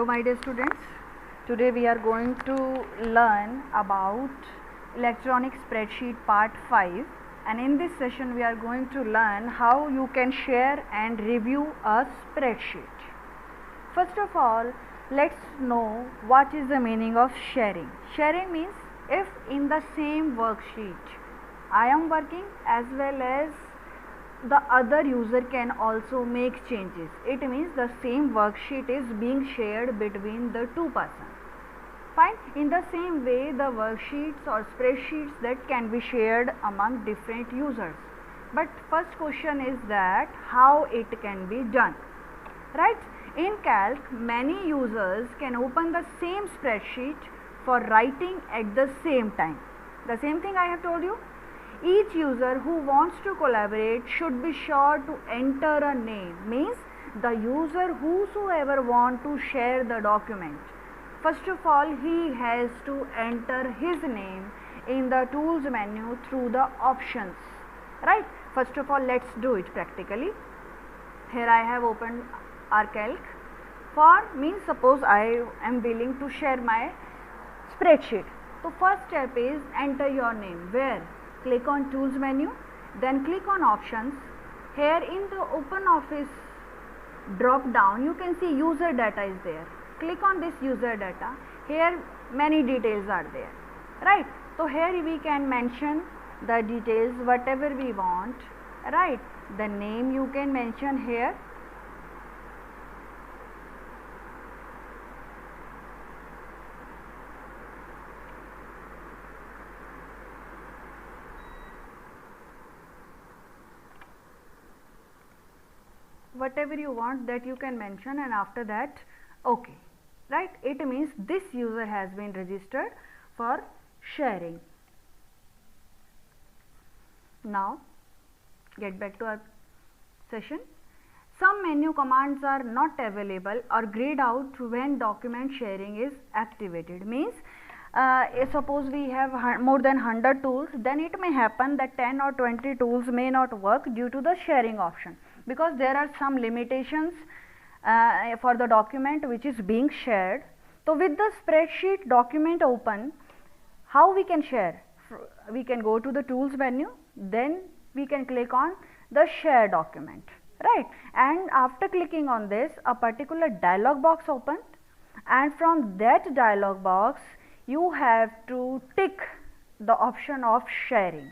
Hello my dear students, today we are going to learn about electronic spreadsheet part 5, and in this session we are going to learn how you can share and review a spreadsheet. First of all, let's know what is the meaning of sharing. Sharing means if in the same worksheet I am working as well as the other user can also make changes. It means the same worksheet is being shared between the two persons. Fine. In the same way, the worksheets or spreadsheets that can be shared among different users. But first question is that how it can be done, right? In Calc, many users can open the same spreadsheet for writing at the same time. The same thing I have told you. Each user who wants to collaborate should be sure to enter a name, means the user whosoever want to share the document. First of all, he has to enter his name in the tools menu through the options, right? First of all, let's do it practically. Here I have opened our Calc. For means suppose I am willing to share my spreadsheet. So first step is enter your name. Where? Click on tools menu, then click on options. Here in the open office drop down you can see user data is there. Click on this user data. Here many details are there, right? So here we can mention the details whatever we want, right? The name you can mention here. Whatever you want that you can mention, and after that okay, right? It means this user has been registered for sharing. Now get back to our session. Some menu commands are not available or grayed out when document sharing is activated. Means suppose we have more than 100 tools, then it may happen that 10 or 20 tools may not work due to the sharing option, because there are some limitations for the document which is being shared. So with the spreadsheet document open, how we can share? We can go to the tools menu, then we can click on the share document, right? And after clicking on this, a particular dialog box opens, and from that dialog box you have to tick the option of sharing.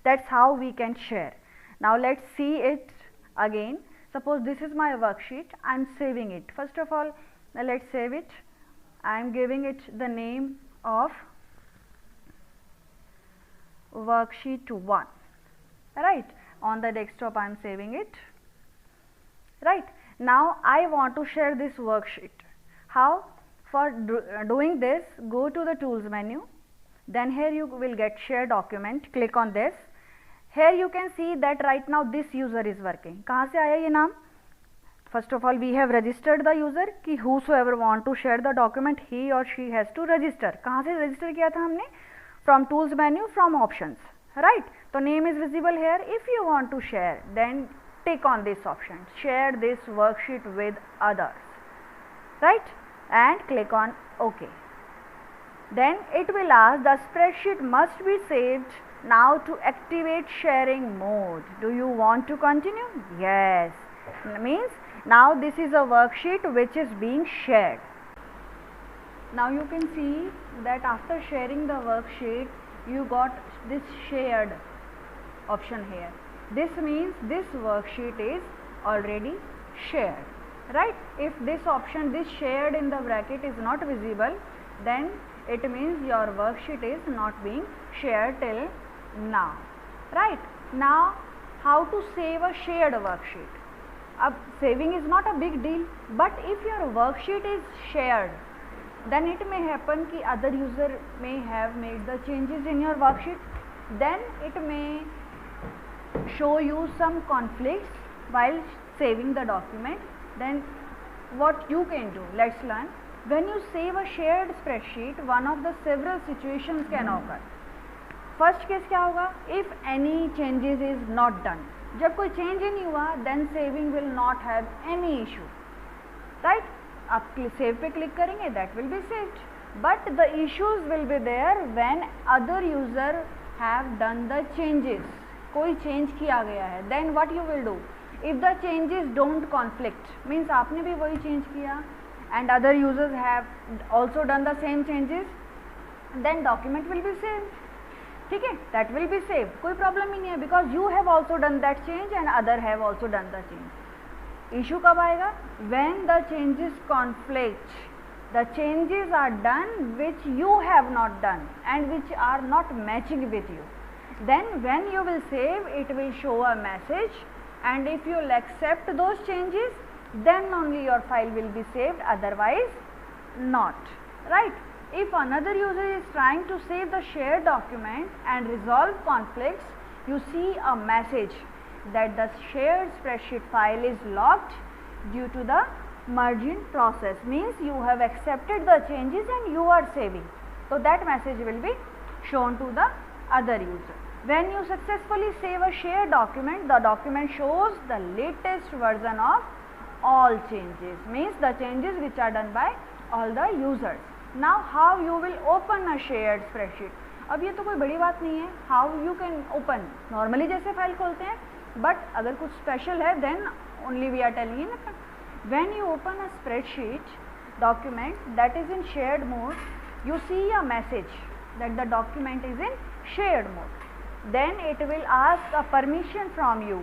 That's how we can share. Now let's see it again. Suppose this is my worksheet, I am saving it. First of all, let's save it. I am giving it the name of worksheet 1, right? On the desktop I am saving it, right? Now I want to share this worksheet. How? For doing this, go to the tools menu, then here you will get share document. Click on this. Here you can see that right now this user is working. कहाँ से आया ये नाम? First of all, we have registered the user कि whosoever want to share the document, he or she has to register. कहाँ से register किया था हमने? From tools menu, from options, right? So name is visible here. If you want to share, then tick on this option. Share this worksheet with others, right? And click on OK. Then it will ask the spreadsheet must be saved now to activate sharing mode. Do you want to continue? Yes. Means now this is a worksheet which is being shared. Now you can see that after sharing the worksheet you got this shared option here. This means this worksheet is already shared, right? If this option, this shared in the bracket is not visible, then it means your worksheet is not being shared till now, right? Now how to save a shared worksheet? Saving is not a big deal, but if your worksheet is shared, then it may happen कि other user may have made the changes in your worksheet, then it may show you some conflicts while saving the document. Then what you can do, let's learn. When you save a shared spreadsheet, one of the several situations can occur. First case क्या होगा? If any changes is not done. जब कोई change ही नहीं हुआ, then saving will not have any issue, right? आप save पे click करेंगे, that will be saved, but the issues will be there when other user have done the changes, कोई change किया गया है, then what you will do, if the changes don't conflict, means आपने भी वही change किया and other users have also done the same changes, then document will be saved, ठीक है, दैट विल बी सेव्ड, कोई प्रॉब्लम ही नहीं है, because you have also done that change and other have also done the change. Issue कब आएगा, when the changes conflict, the changes are done which you have not done and which are not matching with you, then when you will save, it will show a message, and if you will accept those changes, then only your file will be saved, otherwise not, right? If another user is trying to save the shared document and resolve conflicts, you see a message that the shared spreadsheet file is locked due to the merging process, means you have accepted the changes and you are saving, so that message will be shown to the other user. When you successfully save a shared document, the document shows the latest version of all changes, means the changes which are done by all the users. Now how you will open a shared spreadsheet, अब ये तो कोई बड़ी बात नहीं है, how you can open, normally जैसे file खोलते हैं, but अगर कुछ स्पेशल है then only we are telling you ना. When you open a spreadsheet document that is in shared mode, you see a message that the document is in shared mode. Then it will ask a permission from you,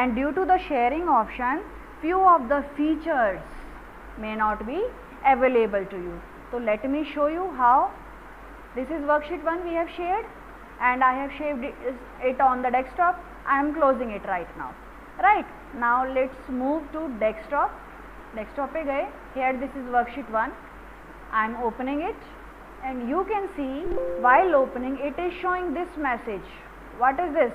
and due to the sharing option, few of the features may not be available to you. So let me show you how. This is worksheet 1 we have shared, and I have saved it on the desktop. I am closing it right now. Right now let's move to desktop. Desktop पे गए, here this is worksheet 1, I am opening it, and you can see while opening it is showing this message. What is this?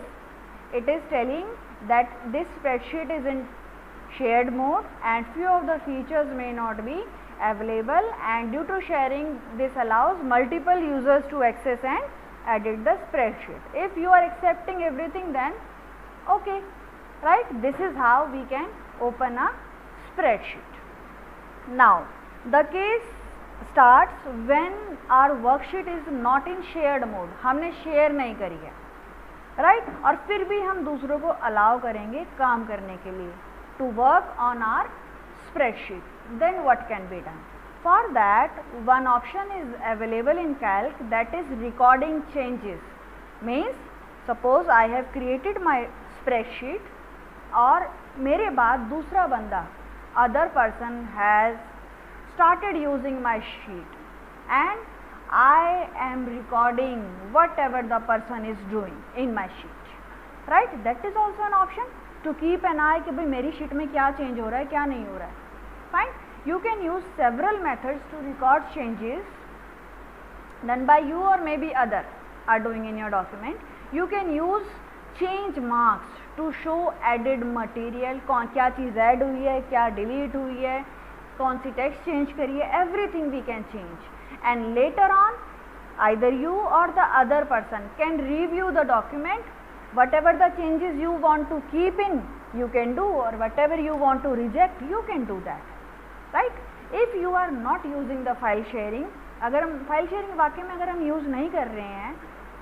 It is telling that this spreadsheet is in shared mode and few of the features may not be available, and due to sharing this allows multiple users to access and edit the spreadsheet. If you are accepting everything, then okay, right? This is how we can open a spreadsheet. Now the case starts when our worksheet is not in shared mode, हमने share नहीं करी है, right? और फिर भी हम दूसरों को अलाउ करेंगे काम करने के लिए, to work on our spreadsheet, then what can be done? For that, one option is available in Calc, that is recording changes. Means suppose I have created my spreadsheet और मेरे बाद दूसरा बंदा, other person has started using my sheet and I am recording whatever the person is doing in my sheet, right? That is also an option to keep an eye कि भाई मेरी sheet में क्या change हो रहा है, क्या नहीं हो रहा है. Fine. You can use several methods to record changes done by you or maybe other are doing in your document. You can use change marks to show added material, कौन क्या चीज़ ऐड हुई है, क्या डिलीट हुई है, कौन सी text change करी है, everything we can change, and later on either you or the other person can review the document, whatever the changes you want to keep in you can do, or whatever you want to reject you can do that, right? If you are not using the file sharing, अगर हम file sharing वाकई में अगर हम use नहीं कर रहे हैं,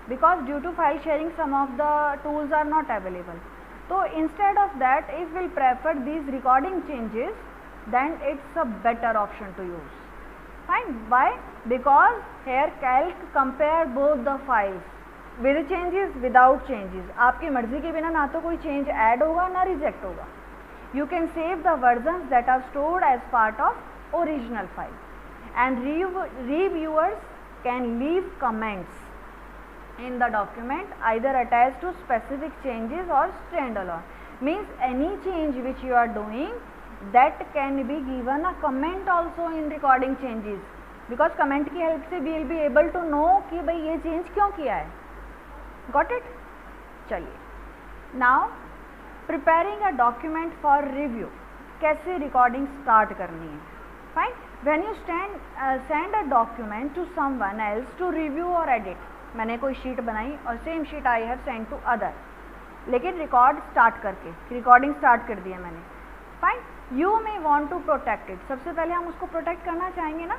because due to file sharing some of the tools are not available, so instead of that if we'll prefer these recording changes, then it's a better option to use. Fine. Why? Because here Calc compare both the files with changes, without changes. आपकी मर्जी के बिना ना तो कोई change add होगा ना reject होगा. You can save the versions that are stored as part of original file, and reviewers can leave comments in the document either attached to specific changes or standalone. Means any change which you are doing, that can be given a comment also in recording changes, because comment की help से we will be able to know कि भाई ये change क्यों किया है. Got it? चलिए. Now preparing a document for review, कैसे recording start करनी है. Fine. When you send a document to someone else to review or edit, मैंने कोई शीट बनाई और same sheet I have send to other, लेकिन record start करके recording start कर दिया मैंने. Fine. You may want to protect it, सबसे पहले हम उसको प्रोटेक्ट करना चाहेंगे ना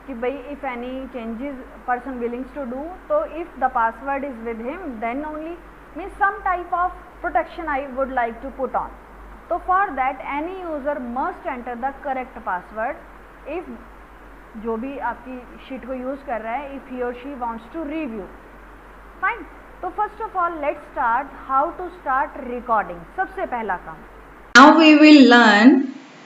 कि भाई if any changes person willings to do, तो if the password is with him then only means some type of protection I would like to put on. तो for that any user must enter the correct password if जो भी आपकी sheet को use कर रहा है, if he और she wants to review. Fine. तो first of all let's start how to start recording. सबसे पहला काम. Now we will learn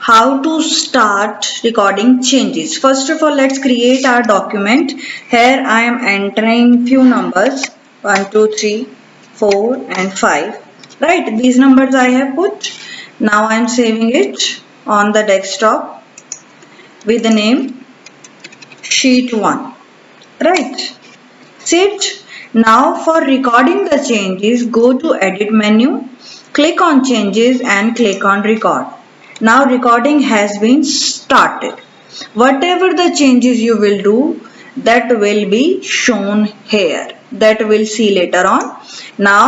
how to start recording changes. First of all, let's create our document. Here I am entering few numbers 1, 2, 3, 4 and 5. Right, these numbers I have put. Now I am saving it on the desktop with the name sheet 1. Right, saved. Now for recording the changes, go to edit menu. Click on changes and click on record. Now recording has been started. Whatever the changes you will do, that will be shown here. That we'll see later on. Now,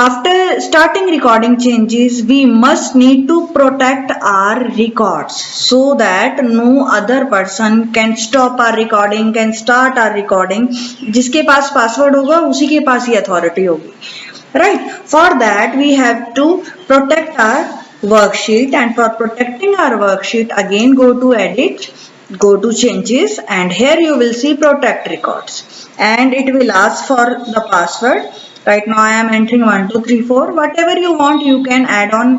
after starting recording changes, we must need to protect our records so that no other person can stop our recording, can start our recording. जिसके पास password होगा, उसी के पास ही authority होगी. Right, for that we have to protect our worksheet, and for protecting our worksheet again go to edit, go to changes, and here you will see protect records and it will ask for the password. Right now I am entering 1, 2, 3, 4. Whatever you want you can add on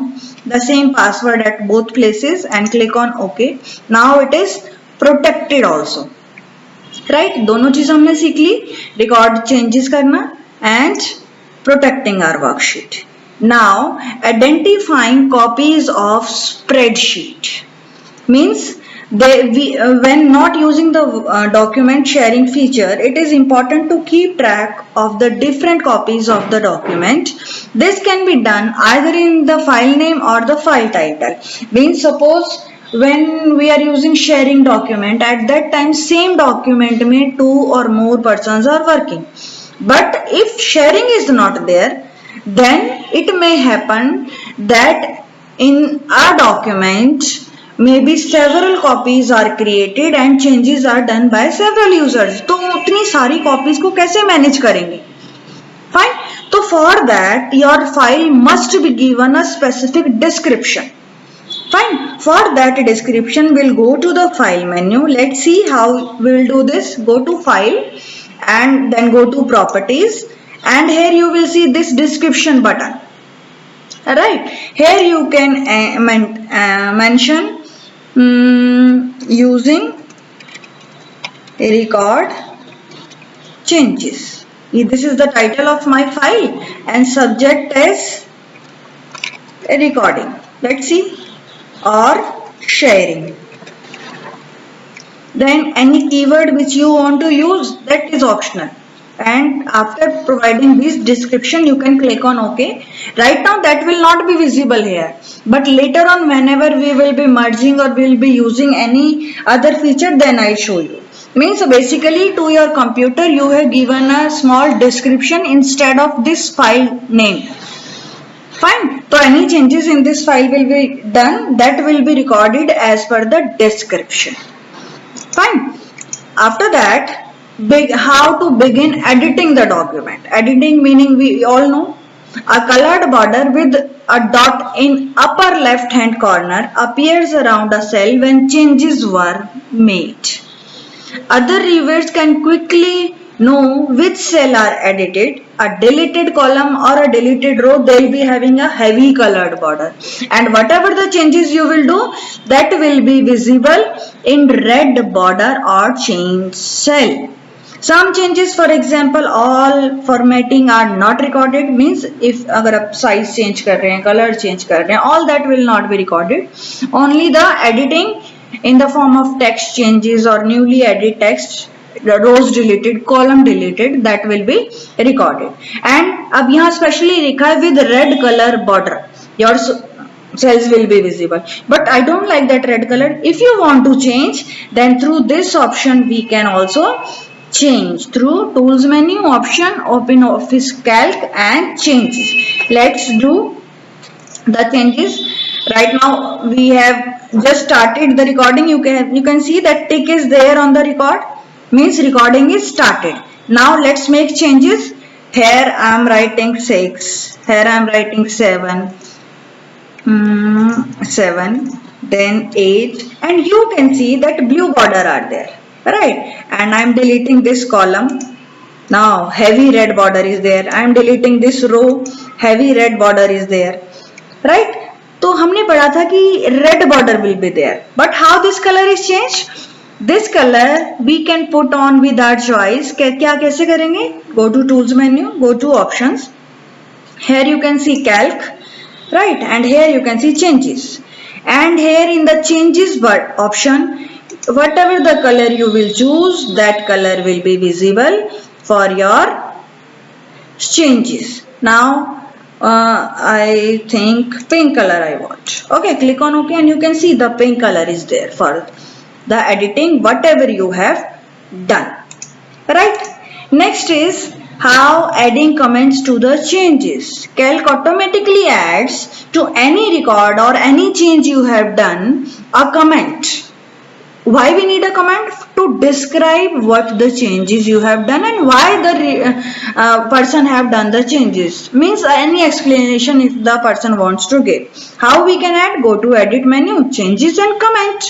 the same password at both places and click on OK. Now it is protected also. Right, दोनों चीज हमने सीख ली, record changes करना and protecting our worksheet. Now identifying copies of spreadsheet means when not using the document sharing feature, it is important to keep track of the different copies of the document. This can be done either in the file name or the file title. Means suppose when we are using sharing document, at that time same document में 2 or more persons are working. But if sharing is not there, then it may happen that in our document maybe several copies are created and changes are done by several users. तो उतनी सारी copies को कैसे manage करेंगे? Fine. तो for that your file must be given a specific description. Fine. For that description we'll go to the file menu. Let's see how we will do this. Go to file and then go to properties, and here you will see this description button. Alright, here you can mention using record changes. This is the title of my file and subject is recording. Let's see, or sharing. Then any keyword which you want to use, that is optional, and after providing this description you can click on OK. Right now that will not be visible here, but later on whenever we will be merging or we will be using any other feature, then I show you. Means basically to your computer you have given a small description instead of this file name. Fine. So any changes in this file will be done, that will be recorded as per the description. Fine. After that, how to begin editing the document. Editing meaning we all know a colored border with a dot in upper left hand corner appears around a cell when changes were made. Other reviewers can quickly know which cell are edited. A deleted column or a deleted row, they will be having a heavy colored border, and whatever the changes you will do, that will be visible in red border or change cell. Some changes, for example, all formatting are not recorded. Means if अगर आप size change कर रहे हैं, color change कर रहे हैं, all that will not be recorded. Only the editing in the form of text changes or newly added text, the rows deleted, column deleted, that will be recorded. And अब यहाँ specially लिखा है with red color border, your cells will be visible, but I don't like that red color. If you want to change, then through this option we can also change through tools menu option, open Office Calc and changes. Let's do the changes. Right now we have just started the recording. You can see that tick is there on the record, means recording is started. Now let's make changes. Here I am writing 6, here I am writing 7, 7, then 8, and you can see that blue border are there, right? And I am deleting this column. Now heavy red border is there. I am deleting this row, heavy red border is there, right? तो हमने पढ़ा था कि red border will be there, but how this color is changed? This color we can put on with our choice. क्या कैसे करेंगे? Go to tools menu, go to options. Here you can see calc, right? And here you can see changes. And here in the changes option, whatever the color you will choose, that color will be visible for your changes. Now I think pink color I want. Okay, click on OK and you can see the pink color is there for the editing whatever you have done, right? Next is how adding comments to the changes. Calc automatically adds to any record or any change you have done a comment. Why we need a comment? To describe what the changes you have done and why the person have done the changes. Means any explanation if the person wants to give. How we can add? Go to edit menu, changes and comment,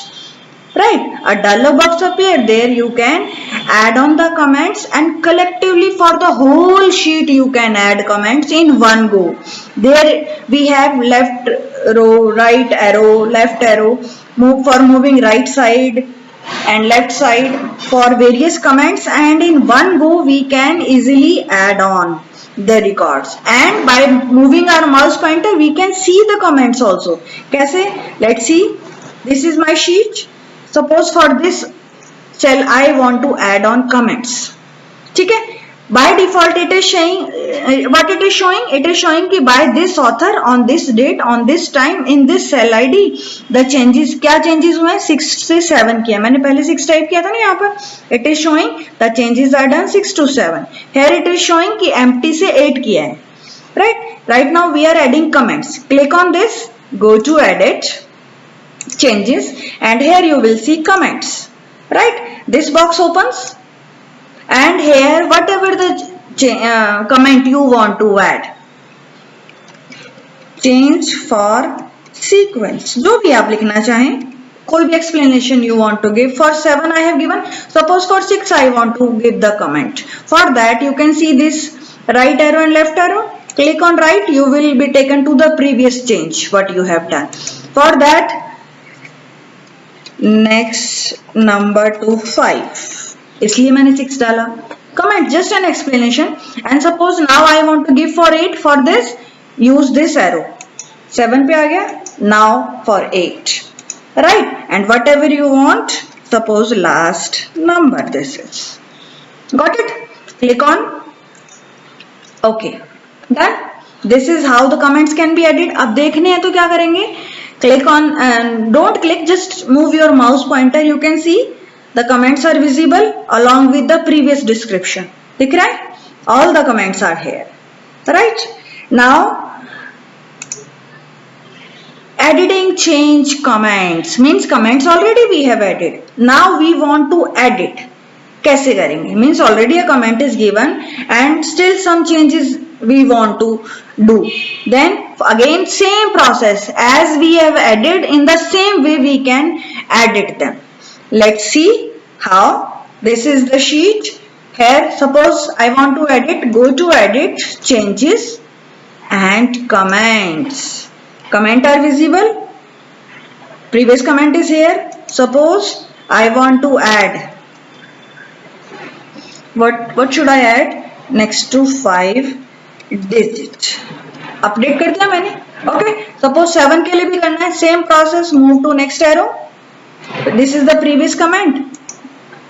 right? A dialog box appear there. You can add on the comments and collectively for the whole sheet you can add comments in one go. There we have left row, right arrow, left arrow, move for moving right side and left side for various comments, and in one go we can easily add on the records. And by moving our mouse pointer we can see the comments also. कैसे? Let's see. This is my sheet. Suppose for this cell I want to add on comments. ठीक है? By default it is showing what it is showing. It is showing कि by this author on this date on this time in this cell ID the changes. क्या changes हुए? 6 से 7 किया. मैंने पहले 6 type किया था ना यहाँ पर. It is showing the changes are done 6 to 7. Here it is showing कि empty से 8 किया है. Right? Right now we are adding comments. Click on this. Go to edit, changes, and here you will see comments. Right? This box opens. And here whatever the comment you want to add, change for sequence, जो भी आप लिखना चाहें, कोई भी explanation you want to give. For 7 I have given. Suppose for 6 I want to give the comment. For that you can see this right arrow and left arrow. Click on right, you will be taken to the previous change what you have done. For that next number to 5, इसलिए मैंने 6 डाला. Comment just an explanation. And suppose now I want to give for 8. For this use this arrow. 7 पे आ गया. Now for 8, right? And whatever you want. Suppose last number this is. Got it? Click on OK. Done. This is how the comments can be added. अब देखने हैं तो क्या करेंगे? Click on and don't click. Just move your mouse pointer. You can see the comments are visible along with the previous description. दिख रहा है? All the comments are here, right? Now editing change comments means comments already we have added. Now we want to edit. कैसे करेंगे? Means already a comment is given and still some changes we want to do. Then again same process as we have added, in the same way we can edit them. Let's see how. This is the sheet. Here suppose I want to edit. Go to edit, changes and comments. Comment are visible. Previous comment is here. Suppose I want to add. What should I add? Next to 5 digit. Update कर दिया मैंने. Okay. Suppose 7 के लिए भी करना है. Same process. Move to next arrow. This is the previous comment.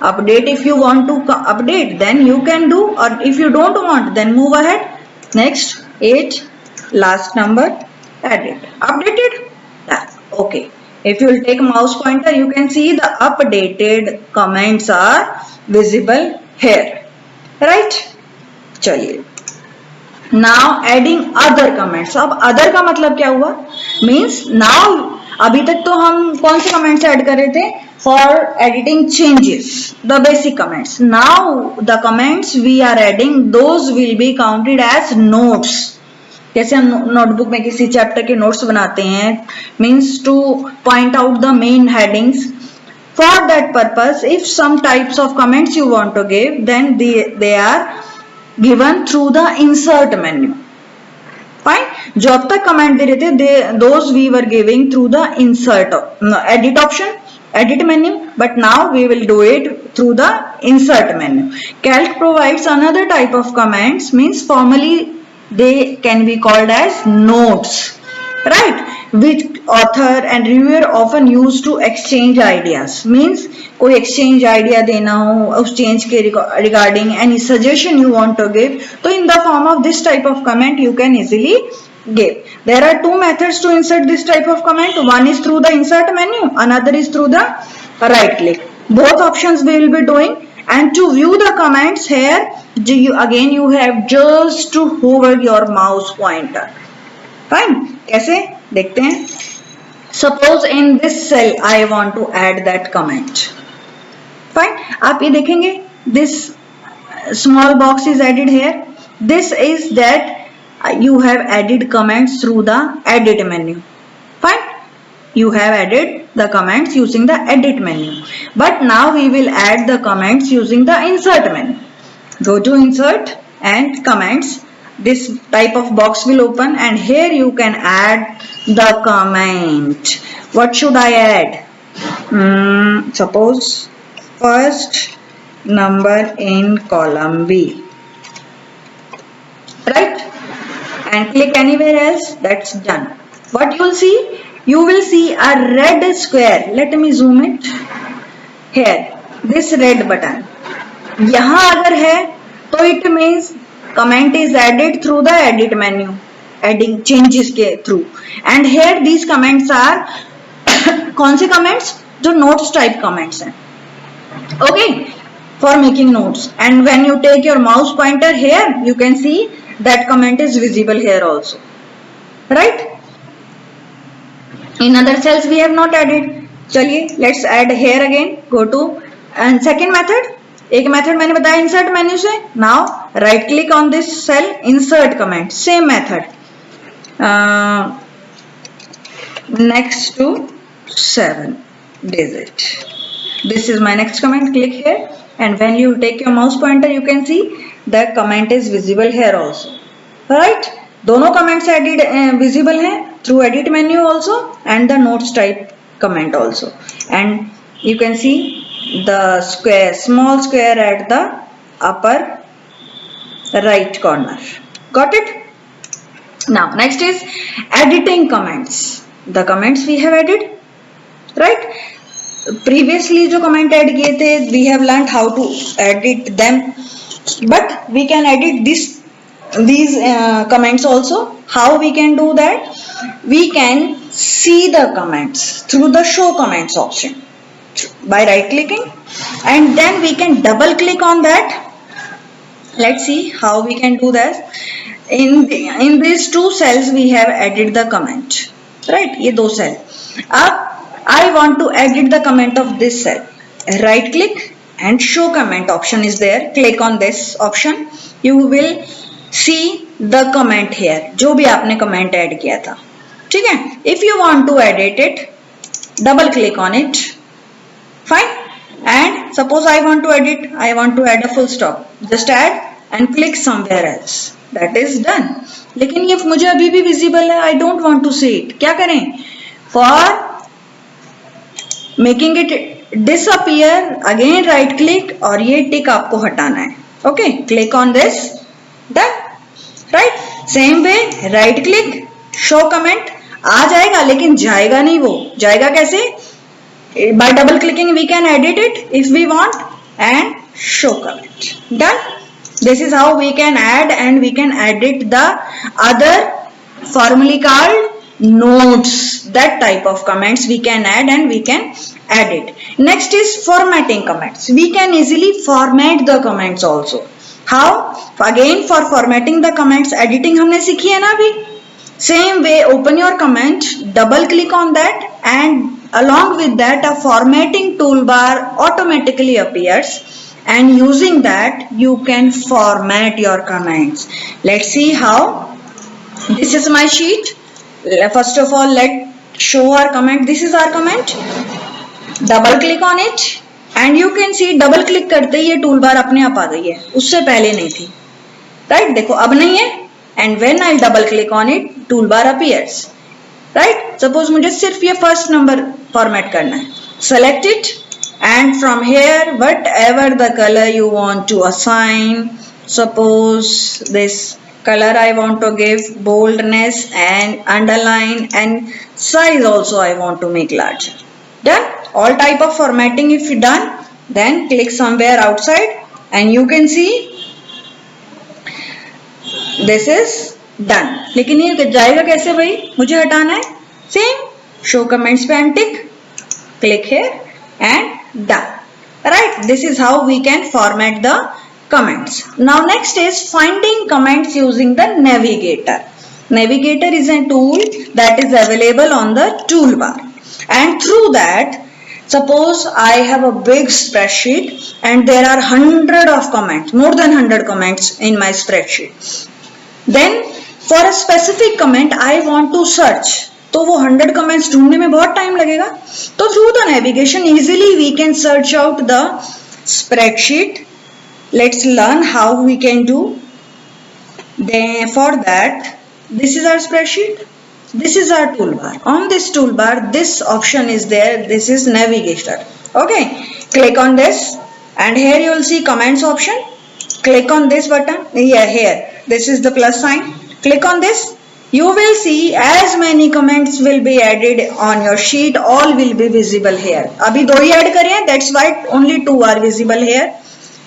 Update if you want to update, then you can do, or if you don't want, then move ahead. Next 8, last number, edit. Updated. Okay. If you will take mouse pointer, you can see the updated comments are visible here. Right? चलिए. Now adding other comments. अब other का मतलब क्या हुआ? Means now अभी तक तो हम कौन से कमेंट्स ऐड कर रहे थे for editing changes, the basic comments. Now the comments we are adding those will be counted as notes. जैसे हम नोटबुक में किसी चैप्टर के नोट्स बनाते हैं, means two point out the main headings. For that purpose, if some types of comments you want to give, then they are given through the insert menu. Fine. जो अब तक comment दे रहे थे, those we were giving through the insert edit option, edit menu, but now we will do it through the insert menu. Calc provides another type of comments, means formally they can be called as notes, right, which author and reviewer often use to exchange ideas. Means कोई exchange idea देना हो, उस change के regarding any suggestion you want to give, तो in the form of this type of comment you can easily give. There are two methods to insert this type of comment. One is through the insert menu, another is through the right click. Both options we will be doing. And to view the comments here, again you have just to hover your mouse pointer. Fine. कैसे देखते हैं. Suppose in this cell I want to add that comment. Fine. आप ये देखेंगे, this small box is added here. This is that you have added comments through the edit menu. Fine. You have added the comments using the edit menu. But now we will add the comments using the insert menu. Go to insert and comments. This type of box will open and here you can add the comment. What should I add? Suppose first number in column B, right? And click anywhere else. That's done. What you will see? You will see a red square. Let me zoom it. Here, this red button. यहाँ अगर है तो it means comment is added through the edit menu, adding changes के through. And here these comments are कौन से comments? जो notes type comments हैं. Okay, for making notes. And when you take your mouse pointer here, you can see that comment is visible here also, right? In other cells we have not added. चलिए, let's add here again. Go to and second method. एक method मैंने बताया insert menu से. Now right click on this cell, insert comment, same method. Next to 7 digit. This is my next comment. Click here and when you take your mouse pointer you can see the comment is visible here also, right? दोनों comments edit visible हैं through edit menu also and the notes type comment also. And you can see the square, small square at the upper right corner. Got it? Now next is editing comments. The comments we have added, right? Previously जो comment add किए थे, we have learned how to edit them, but we can edit these comments also. How we can do that? We can see the comments through the show comments option by right clicking and then we can double click on that. Let's see how we can do that. In these two cells we have added the comment, right? ये दो cell. अब I want to edit the comment of this cell. Right click and show comment option is there. Click on this option. You will see the comment here. जो भी आपने comment add किया था, ठीक है? If you want to edit it, double click on it. Fine. And suppose I want to add a full stop. Just add and click somewhere else. That is done. लेकिन ये मुझे अभी भी visible है. I don't want to see it. क्या करें? For making it disappear, again right click और ये tick आपको हटाना है. Okay. Click on this. Done. Right. Same way right click, show comment. आ जाएगा लेकिन जाएगा नहीं. वो जाएगा कैसे? By double clicking we can edit it if we want and show comment. Done. This is how we can add and we can edit the other formally called notes. That type of comments we can add and we can edit. Next is formatting comments. We can easily format the comments also. How? Again for formatting the comments editing हमने सीखी है ना अभी. Same way, open your comment, double click on that, and along with that a formatting toolbar automatically appears, and using that you can format your comments. Let's see how. This is my sheet. First of all, let's show our comment. This is our comment. Double click on it and you can see double click करते ही ये tool bar अपने आप आ गई है, उससे पहले नहीं थी. राइट, देखो अब नहीं है. And when I double click on it, toolbar appears. Right? Suppose मुझे सिर्फ ये first number format करना है. Select it and from here whatever the color you want to assign. Suppose this color I want to give boldness and underline, and size also I want to make larger. Done? All type of formatting if you done, then click somewhere outside and you can see this is done. लेकिन ये जाएगा कैसे भाई, मुझे हटाना है. Same show comments पे and tick, click here and done. Right, this is how we can format the comments. Now next is finding comments using the navigator. Navigator is a tool that is available on the toolbar, and through that, suppose I have a big spreadsheet and there are 100 of comments, more than 100 comments in my spreadsheet. Then for a specific comment I want to search, तो वो 100 comments ढूंढने में बहुत time लगेगा. तो through the navigation easily we can search out the spreadsheet. Let's learn how we can do. Then for that, this is our spreadsheet. This is our toolbar. On this toolbar, this option is there. This is navigator. Okay. Click on this, and here you will see comments option. Click on this button. Yeah, here. This is the plus sign. Click on this. You will see as many comments will be added on your sheet. All will be visible here. अभी दो ही add करे हैं. That's why only 2 are visible here.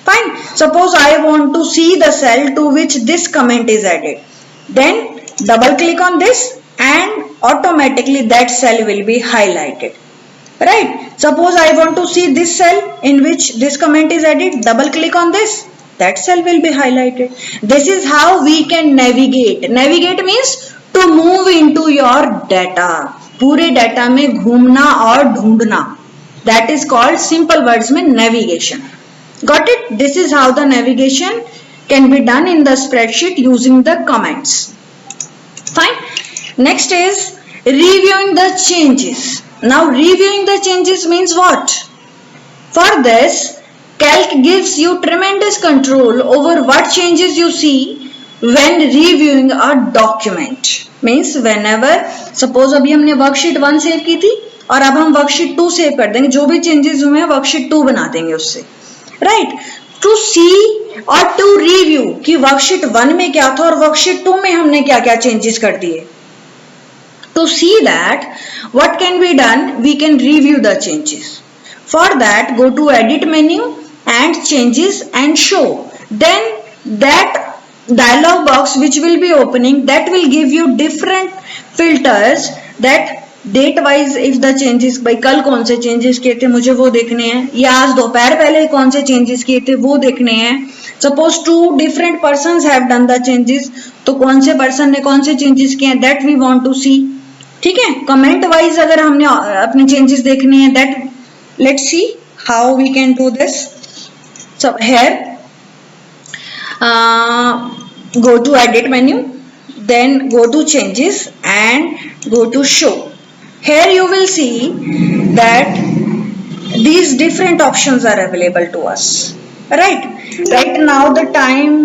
Fine. Suppose I want to see the cell to which this comment is added. Then double click on this and automatically that cell will be highlighted. Right. Suppose I want to see this cell in which this comment is added. Double click on this. That cell will be highlighted. This is how we can navigate. Navigate means to move into your data. पूरे data में घूमना और ढूंढना. That is called simple words में navigation. Got it? This is how the navigation can be done in the spreadsheet using the comments. Fine. Next is reviewing the changes. Now reviewing the changes means what? For this, Calc gives you tremendous control over what changes you see when reviewing a document. Means whenever, suppose अभी हमने worksheet 1 save की थी और अब हम worksheet 2 save कर देंगे, जो भी changes हुए हैं worksheet 2 बना देंगे उससे. राइट, टू सी और टू रिव्यू कि वर्कशीट 1 में क्या था और वर्कशीट 2 में हमने क्या क्या चेंजेस कर दिए. To see that what can be done, we can review the changes. For that go to edit menu and changes and show. Then that dialog box which will be opening, that will give you different filters that date wise if the changes, भाई कल कौन से changes किए थे मुझे वो देखने हैं, या आज दोपहर पहले कौन से चेंजेस किए थे वो देखने हैं. Suppose 2 different persons have done the changes, तो कौन से पर्सन ने कौन से चेंजेस किए हैं, दैट वी वांट टू सी. ठीक है. कमेंट वाइज अगर हमने अपने चेंजेस देखने हैं, that let's see how we can do this. So here go to edit menu, then go to changes and go to show. Here you will see that these different options are available to us. Right now the time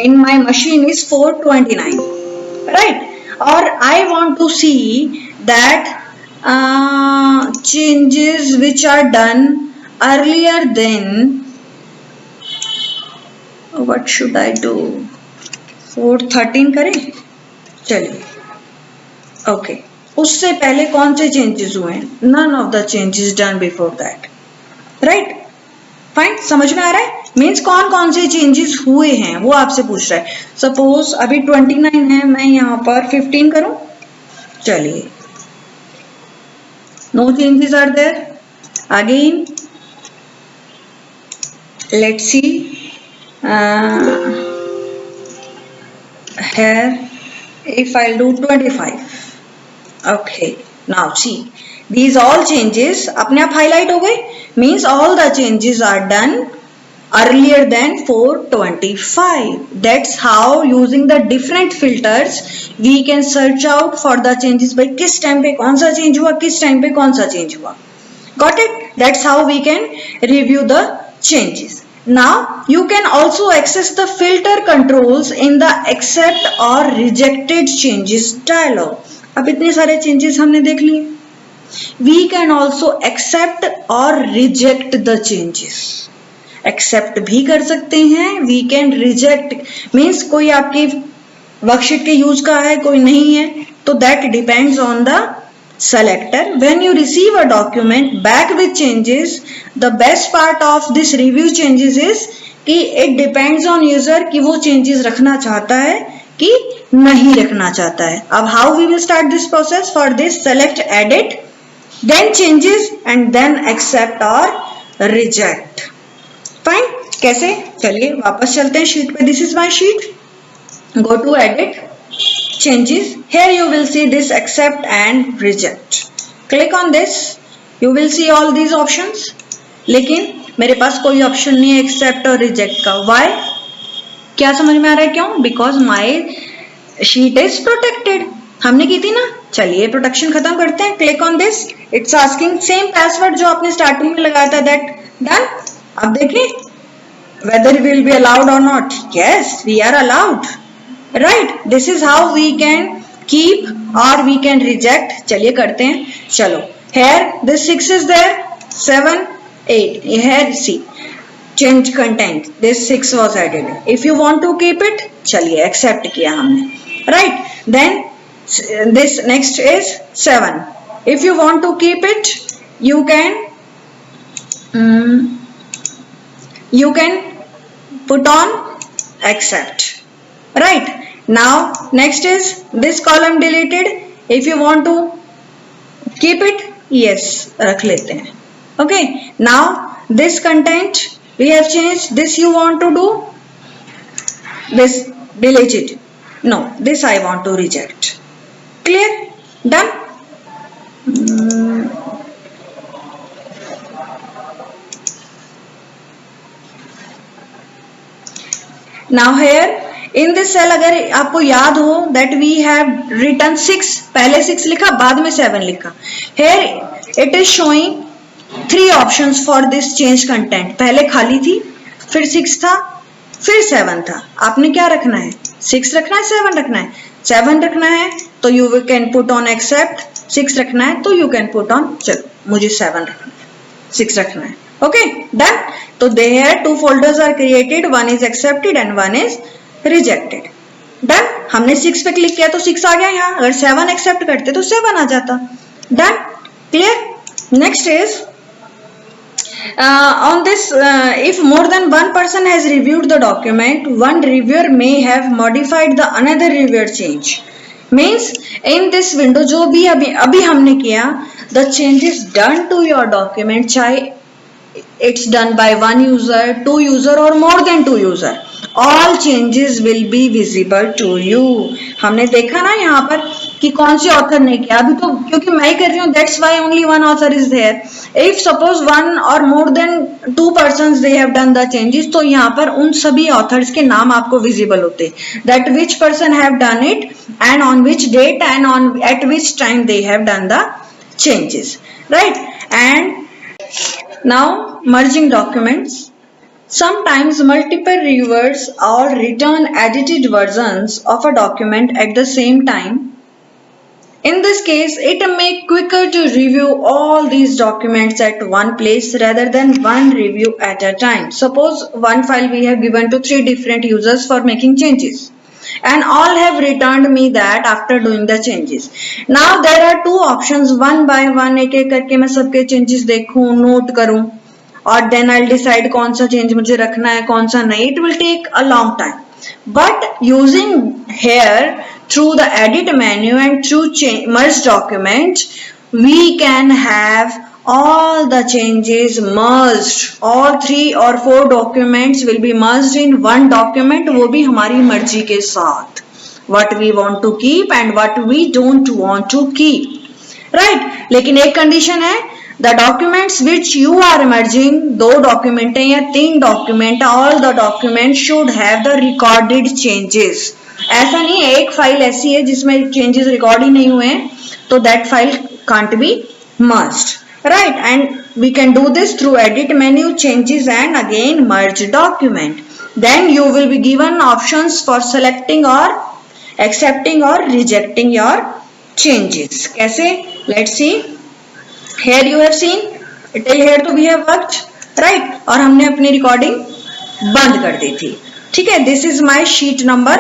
in my machine is 4:29. Right, or I want to see that changes which are done earlier than, what should I do, 4:13 करें. चलिए. Okay, उससे पहले कौन से changes हुए हैं, none of the changes done before that. Right, fine. समझ में आ रहा है. मीन्स कौन कौन से चेंजेस हुए हैं वो आपसे पूछ रहा है. सपोज अभी 29 है, मैं यहाँ पर 15 करूं. चलिए, no changes are there. Again let's see, here if I'll do 25. Okay, now see, these all changes अपने आप highlight हो गए, means all the changes are done earlier than 425. That's how using the different filters we can search out for the changes by किस time पे कौन सा change हुआ, किस टाइम पे कौन सा change हुआ. Got it? That's how we can review the changes. Now you can also access the filter controls in the accept or rejected changes dialog. अब इतने सारे changes हमने देख लिए. We can also accept or reject the changes. Accept भी कर सकते हैं, we can reject means कोई आपकी वर्कशीट के यूज का है, कोई नहीं है, तो that depends on the selector. When you receive a document back with changes, the best part of this review changes is कि it depends on user कि वो changes रखना चाहता है कि नहीं रखना चाहता है. अब how we will start this process? For this, select edit, then changes and then accept or reject. Fine? कैसे? चलिए वापस चलते हैं शीट पे. This is my sheet. Go to edit, changes. Here you will see this accept and reject. Click on this. You will see all these options. लेकिन मेरे पास कोई option नहीं है accept और reject का. Why? क्या समझ में आ रहा है क्यों? Because my sheet is protected. हमने की थी ना. चलिए प्रोटेक्शन खत्म करते हैं. Click on this. It's asking same password जो आपने स्टार्टिंग में लगाया था. That done. अब देखें whether we will be allowed or not. Yes, we are allowed. Right. This is how we can keep or we can reject. चलिए करते हैं. चलो. Here this 6 is there. 7, 8. Here see. Change content. This 6 was added. If you want to keep it, चलिए accept किया हमने. Right. Then this next is 7. If you want to keep it, you can put on accept. Right. Now next is this column deleted. If you want to keep it, yes, रख लेते हैं. Okay. Now this content we have changed. This you want to do. This delete it. No, this I want to reject. Clear? Done? Now here in this cell अगर आपको याद हो that we have written 6, पहले 6 लिखा बाद में 7 लिखा. Here it is showing 3 options for this change content. पहले खाली थी, फिर 6 था, फिर 7 था. आपने क्या रखना है? 6 रखना है, 7 रखना है. 7 रखना है तो you can put on accept. 6 रखना है तो you can put on, चलो मुझे 7 रखना है, 6 रखना है. Okay, done. तो there 2 folders are created. One is accepted and one is rejected. Done. हमने 6 पे क्लिक किया तो 6 आ गया यहाँ. अगर 7 accept करते तो 7 आ जाता. Done. Clear? Next is on this if more than one person has reviewed the document, one reviewer may have modified the another reviewer change. Means in this window जो भी अभी हमने किया, the changes done to your document, चाहे it's done by one user, 2 user or more than 2 user, all changes will be visible to you. हमने देखा ना यहाँ पर कि कौन से ऑथर ने किया. अभी तो क्योंकि मैं ही कर रही हूँ, that's why only one author is there. If suppose one or more than 2 persons they have done the changes, तो यहाँ पर उन सभी authors के नाम आपको visible होते हैं. That which person have done it and on which date and on at which time they have done the changes. Right. And now merging documents. Sometimes multiple reviewers or return edited versions of a document at the same time. In this case, it may quicker to review all these documents at one place rather than one review at a time. Suppose one file we have given to 3 different users for making changes, and all have returned me that after doing the changes. Now there are 2 options, one by one एक एक करके मैं सबके changes देखूं, note करूं, और then I'll decide कौन सा change मुझे रखना है, कौन सा नहीं. It will take a long time. But using here through the edit menu and through merge document, we can have all the changes merged. All 3 or 4 documents will be merged in one document, वो भी हमारी मर्जी के साथ. what we want to keep and what we don't want to keep, right? लेकिन एक condition है, the documents which you are merging, 2 document है या 3 document, all the documents should have the recorded changes. ऐसा नहीं है एक फाइल ऐसी है जिसमें चेंजेस रिकॉर्ड ही नहीं हुए हैं, तो that file can't be merged, right? And we can do this through edit menu, changes and again merge document. Then you will be given options for selecting or accepting or rejecting your changes. कैसे? Let's see. Here you have seen, till here तो we have worked, right? और हमने अपनी recording बंद कर दी थी, ठीक है? This is my sheet number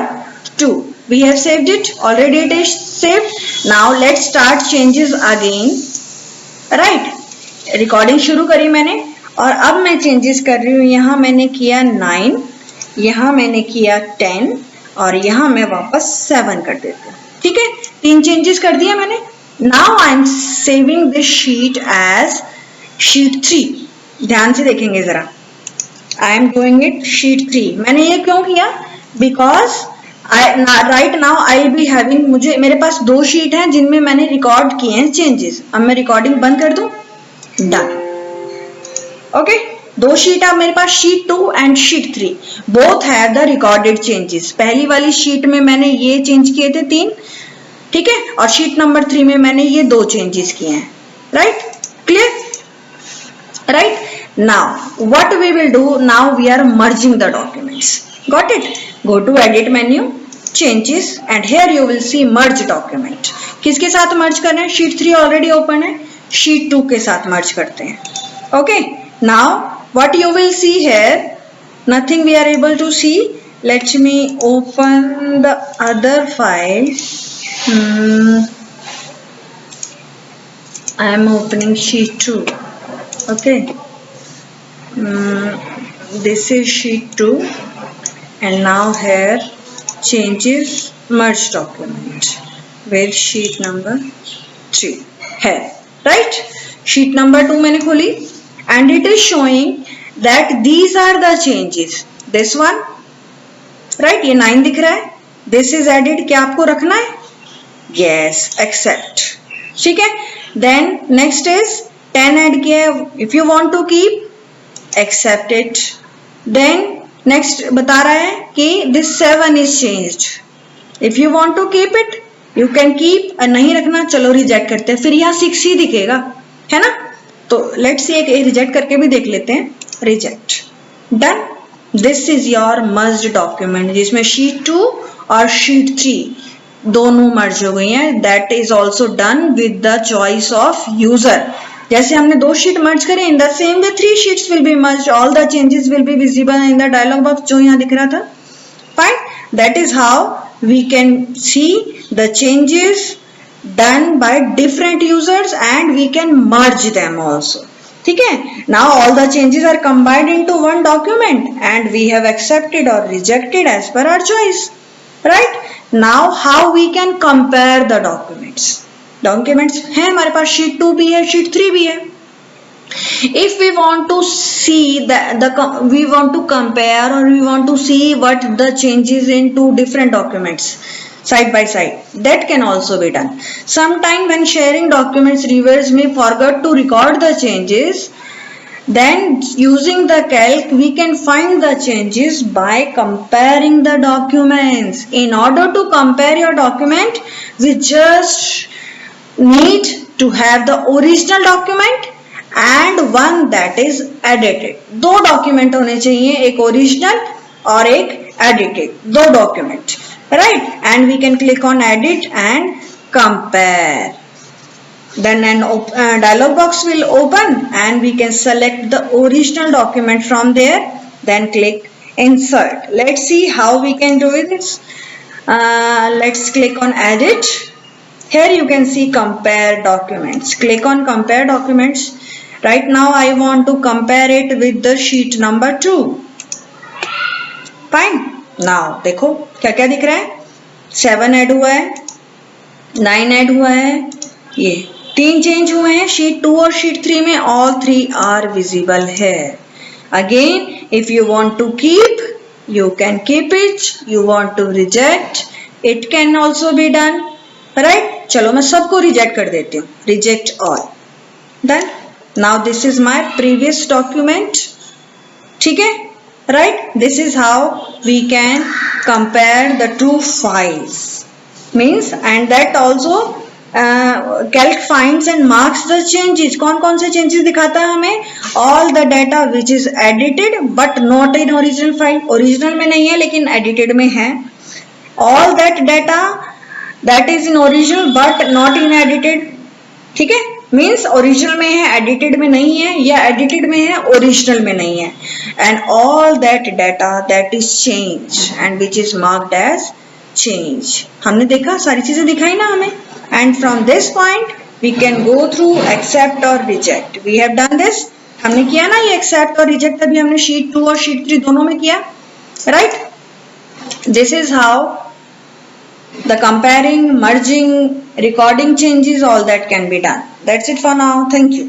2. We have saved it, already it is saved. Now let's start changes again, right? Recording शुरू करी मैंने और अब मैं चेंजेस कर रही हूँ. यहाँ मैंने किया 9, यहाँ मैंने किया 10 और यहाँ मैं वापस 7 कर देती हूँ, ठीक है? 3 चेंजेस कर दिया मैंने. Now I am saving this sheet as sheet 3. ध्यान से देखेंगे जरा. I am doing it sheet 3. मैंने ये क्यों किया? Because right now I will be having, मुझे मेरे पास 2 शीट हैं जिनमें मैंने रिकॉर्ड किए हैं चेंजेस. अब मैं रिकॉर्डिंग बंद कर दूं. डन. ओके, 2 शीट है मेरे पास, sheet 2 and sheet 3. Both have the recorded changes. पहली वाली शीट में मैंने ये चेंज किए थे 3, ठीक है? और शीट नंबर 3 में मैंने ये 2 चेंजेस किए हैं, right? Clear, right? Now what we will do, now we are merging the documents. Got it? Go to edit menu, changes and here you will see merge document. किसके साथ merge करना है? Sheet 3 already open है, sheet 2 के साथ merge करते हैं. Okay, now what you will see here, nothing we are able to see. Let me open the other file. I am opening sheet 2. Okay, this is sheet 2 and now here changes merge document with sheet number 3 है, right? sheet number 2 मैंने खोली and it is showing that these are the changes. this one, right? ये 9 दिख रहा है. this is added. क्या आपको रखना है? yes, accept. ठीक है? then next is 10 ऐड किया है. if you want to keep, accept it. then next बता रहा है कि this 7 is changed. if you want to keep it, you can keep. नहीं रखना, चलो रिजेक्ट करते हैं. फिर यहाँ 6 ही दिखेगा, है ना? तो लेट्स सी, एक रिजेक्ट करके भी देख लेते हैं. Reject. Done. This is your merged document जिसमें शीट 2 और शीट 3 दोनों मर्ज हो गई हैं. That is also done with the choice of user. जैसे हमने 2 शीट मर्ज करें, in the same way 3 sheets will be merged. All the changes will be visible in the dialog box जो यहाँ दिख रहा था. Fine. That is how we can see the changes done by different users and we can merge them also. ठीक है? Now all the changes are combined into one document and we have accepted or rejected as per our choice, right? Now how we can compare the documents? Documents हैं हमारे पास, sheet 2 भी है, sheet 3 भी है. If we want to see we want to compare or we want to see what the changes in 2 different documents side by side, that can also be done. Sometime when sharing documents, reviewers may forget to record the changes. Then using the calc, we can find the changes by comparing the documents. In order to compare your document, we just need to have the original document and one that is edited. 2 document होने चाहिए, एक original और एक edited. 2 document. Right? And we can click on edit and compare. Then an dialog box will open and we can select the original document from there. Then click insert. Let's see how we can do this. Let's click on edit. Here you can see compare documents. Click on compare documents. Right now I want to compare it with the sheet number 2. Fine. Now देखो क्या क्या दिख रहा है. 7 add हुआ है, 9 add हुआ है, ये 3 चेंज हुए हैं शीट 2 और शीट 3 में. all 3 are visible here. Again, if you want to keep, you can keep it. You want to reject, It can also be done, right? चलो मैं सबको रिजेक्ट कर देती हूँ. Reject all. Done. Now this is my previous document. ठीक है? Right? This is how we can compare the two files. Means and that also calc finds and marks the changes. कौन कौन से changes दिखाता है हमें? All the data which is edited but not in original file. Original में नहीं है लेकिन edited में है. All that data that is in original but not in edited. ठीक है? मीन्स ओरिजिनल में है, एडिटेड में नहीं है, या एडिटेड में है, ओरिजिनल में नहीं है. And all that data that is change and which is marked as change. हमने देखा, सारी चीजें दिखाई ना हमें. And from this point we can go through accept और reject. We have done this. हमने किया ना ये एक्सेप्ट और रिजेक्ट, अभी हमने शीट 2 और शीट 3 दोनों में किया, right? This is how the comparing, merging, recording changes, all that can be done. That's it for now. Thank you.